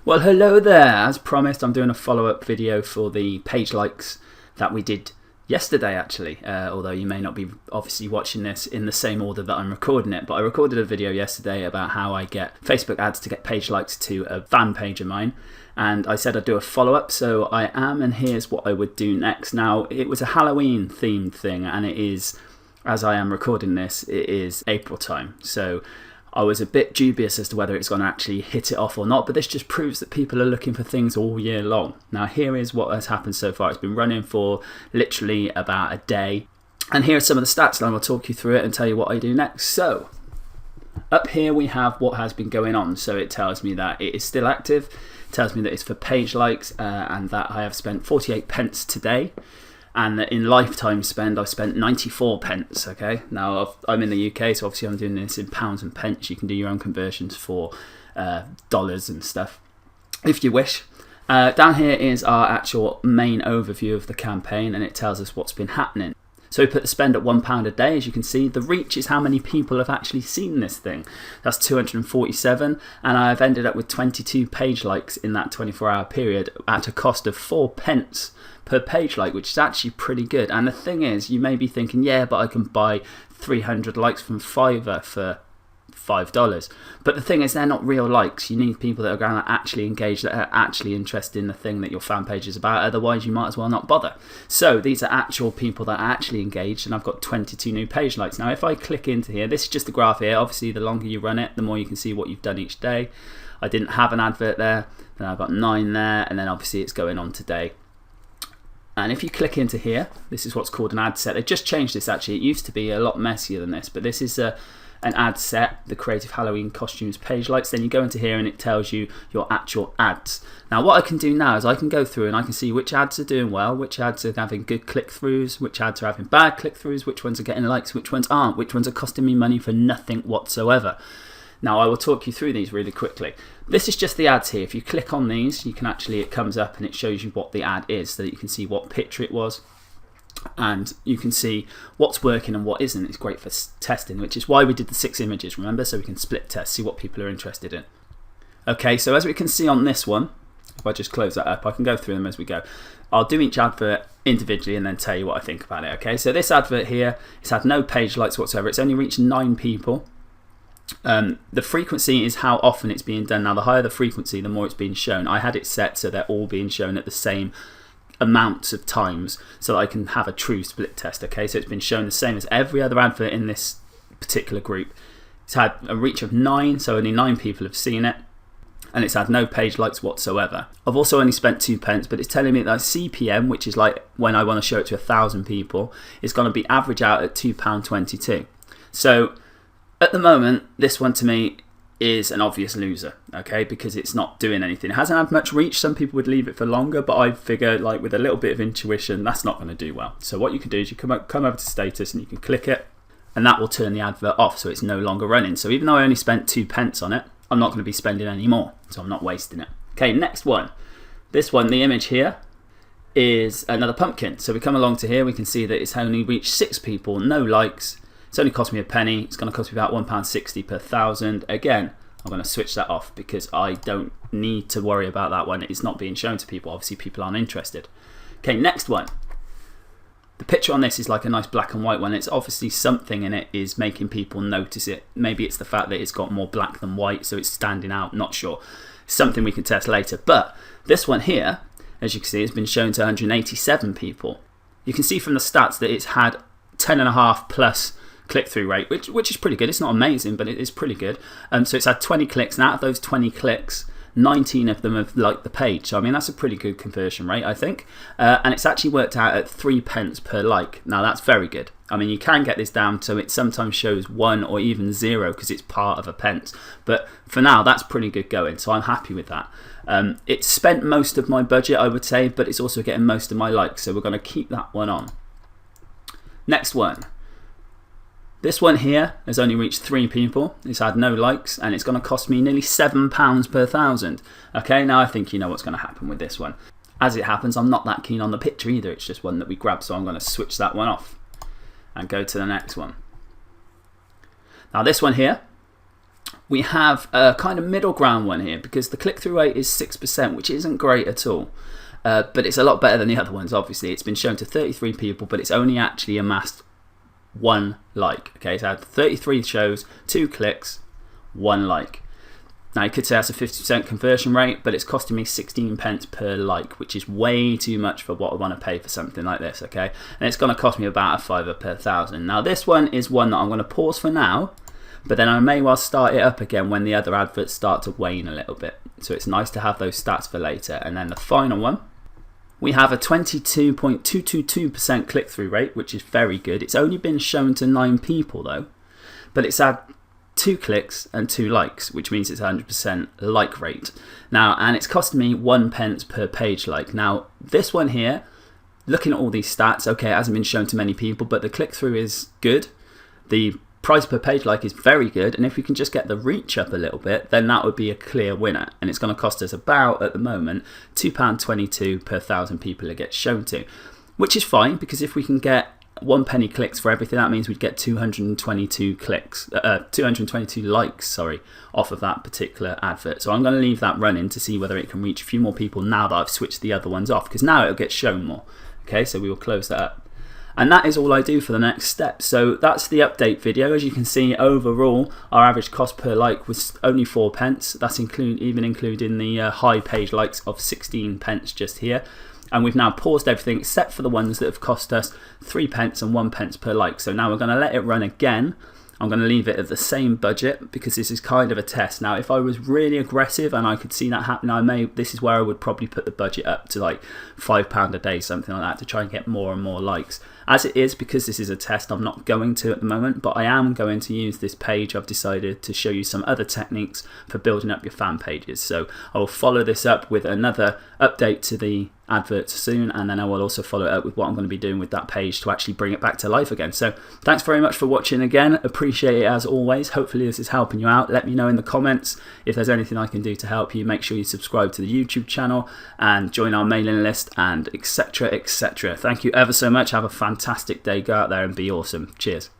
Well, hello there. As promised, I'm doing a follow-up video for the page likes that we did yesterday, actually. Although you may not be obviously watching this in the same order that I'm recording it, but I recorded a video yesterday about how I get Facebook ads to get page likes to a fan page of mine. And I said I'd do a follow-up, so I am, and here's what I would do next. Now, it was a Halloween themed thing, and it is, as I am recording this, it is April time. So I was a bit dubious as to whether it's going to actually hit it off or not, but this just proves that people are looking for things all year long. Now, here is what has happened so far. It's been running for literally about a day. And here are some of the stats, and I will talk you through it and tell you what I do next. So, up here we have what has been going on. So it tells me that it is still active. It tells me that it's for page likes and that I have spent 48 pence today. And in lifetime spend, I've spent 94 pence, okay? Now, I'm in the UK, so obviously I'm doing this in pounds and pence. You can do your own conversions for dollars and stuff, if you wish. Down here is our actual main overview of the campaign, and it tells us what's been happening. So we put the spend at £1 a day, as you can see. The reach is how many people have actually seen this thing. That's 247, and I've ended up with 22 page likes in that 24-hour period at a cost of 4 pence per page like, which is actually pretty good. And the thing is, you may be thinking, yeah, but I can buy 300 likes from Fiverr for $5. But the thing is, they're not real likes. You need people that are going to actually engage, that are actually interested in the thing that your fan page is about. Otherwise, you might as well not bother. So these are actual people that are actually engaged, and I've got 22 new page likes. Now, if I click into here, this is just the graph here. Obviously, the longer you run it, the more you can see what you've done each day. I didn't have an advert there. Then I've got 9 there, and then obviously it's going on today. And if you click into here, this is what's called an ad set. They just changed this, actually. It used to be a lot messier than this, but this is an ad set, the Creative Halloween Costumes page likes. Then you go into here and it tells you your actual ads. Now, what I can do now is I can go through and I can see which ads are doing well, which ads are having good click-throughs, which ads are having bad click-throughs, which ones are getting likes, which ones aren't, which ones are costing me money for nothing whatsoever. Now, I will talk you through these really quickly. This is just the ads here. If you click on these, you can actually, it comes up and it shows you what the ad is, so that you can see what picture it was, and you can see what's working and what isn't. It's great for testing, which is why we did the 6 images, remember? So we can split test, see what people are interested in. Okay, so as we can see on this one, if I just close that up, I can go through them as we go. I'll do each advert individually and then tell you what I think about it, okay? So this advert here, it's had no page likes whatsoever. It's only reached 9 people. The frequency is how often it's being done. Now, the higher the frequency, the more it's being shown. I had it set so they're all being shown at the same amounts of times so that I can have a true split test, okay? So it's been shown the same as every other advert in this particular group. It's had a reach of 9, so only 9 people have seen it, and it's had no page likes whatsoever. I've also only spent 2 pence, but it's telling me that CPM, which is like when I want to show it to 1,000 people, is going to be average out at £2.22. So at the moment, this one to me is an obvious loser, okay, because it's not doing anything. It hasn't had much reach. Some people would leave it for longer, but I figure, like, with a little bit of intuition, that's not going to do well. So what you can do is you come over to status and you can click it, and that will turn the advert off, so it's no longer running. So even though I only spent 2 pence on it, I'm not going to be spending any more, so I'm not wasting it. Okay, next one. This one, the image here, is another pumpkin. So we come along to here, we can see that it's only reached 6 people, no likes. It's only cost me a penny. It's going to cost me about £1.60 per 1,000. Again, I'm going to switch that off because I don't need to worry about that one. It's not being shown to people. Obviously, people aren't interested. Okay, next one. The picture on this is like a nice black and white one. It's obviously something in it is making people notice it. Maybe it's the fact that it's got more black than white, so it's standing out. Not sure. Something we can test later. But this one here, as you can see, has been shown to 187 people. You can see from the stats that it's had 10.5 plus click-through rate, which is pretty good. It's not amazing, but it is pretty good. So it's had 20 clicks, and out of those 20 clicks, 19 of them have liked the page. So I mean, that's a pretty good conversion rate, I think. And it's actually worked out at 3 pence per like. Now that's very good. I mean, you can get this down so it sometimes shows 1 or even 0 because it's part of a pence. But for now, that's pretty good going, so I'm happy with that. It's spent most of my budget, I would say, but it's also getting most of my likes, so we're going to keep that one on. Next one. This one here has only reached 3 people. It's had no likes, and it's going to cost me nearly £7 per 1,000. Okay, now I think you know what's going to happen with this one. As it happens, I'm not that keen on the picture either. It's just one that we grabbed, so I'm going to switch that one off and go to the next one. Now this one here we have a kind of middle ground one here, because the click-through rate is 6%, which isn't great at all. But it's a lot better than the other ones, obviously. It's been shown to 33 people, but it's only actually amassed 1 like. Okay, so I had 33 shows, 2 clicks, 1 like. Now, you could say that's a 50% conversion rate, but it's costing me 16 pence per like, which is way too much for what I want to pay for something like this, okay? And it's going to cost me about a £5 per 1,000. Now, this one is one that I'm going to pause for now, but then I may well start it up again when the other adverts start to wane a little bit. So it's nice to have those stats for later. And then the final one, we have a 22.222% click-through rate, which is very good. It's only been shown to 9 people though, but it's had 2 clicks and 2 likes, which means it's 100% like rate. Now, and it's cost me 1 pence per page like. Now, this one here, looking at all these stats, okay, it hasn't been shown to many people, but the click-through is good. The price per page like is very good, and if we can just get the reach up a little bit, then that would be a clear winner. And it's going to cost us about, at the moment, £2.22 per 1,000 people it gets shown to, which is fine, because if we can get 1 penny clicks for everything, that means we'd get 222 clicks, 222 likes, sorry, off of that particular advert. So I'm going to leave that running to see whether it can reach a few more people now that I've switched the other ones off, because now it'll get shown more. Okay, so we will close that up. And that is all I do for the next step. So that's the update video. As you can see, overall, our average cost per like was only 4 pence. That's even including the high page likes of 16 pence just here. And we've now paused everything except for the ones that have cost us 3 pence and 1 pence per like. So now we're going to let it run again. I'm going to leave it at the same budget because this is kind of a test. Now, if I was really aggressive and I could see that happening, this is where I would probably put the budget up to like £5 a day, something like that, to try and get more and more likes. As it is, because this is a test, I'm not going to at the moment, but I am going to use this page. I've decided to show you some other techniques for building up your fan pages. So I will follow this up with another update to the adverts soon, and then I will also follow it up with what I'm going to be doing with that page to actually bring it back to life again. So thanks very much for watching again. Appreciate it as always. Hopefully this is helping you out. Let me know in the comments if there's anything I can do to help you. Make sure you subscribe to the YouTube channel and join our mailing list, and etc, etc. Thank you ever so much. Have a fantastic day. Go out there and be awesome. Cheers.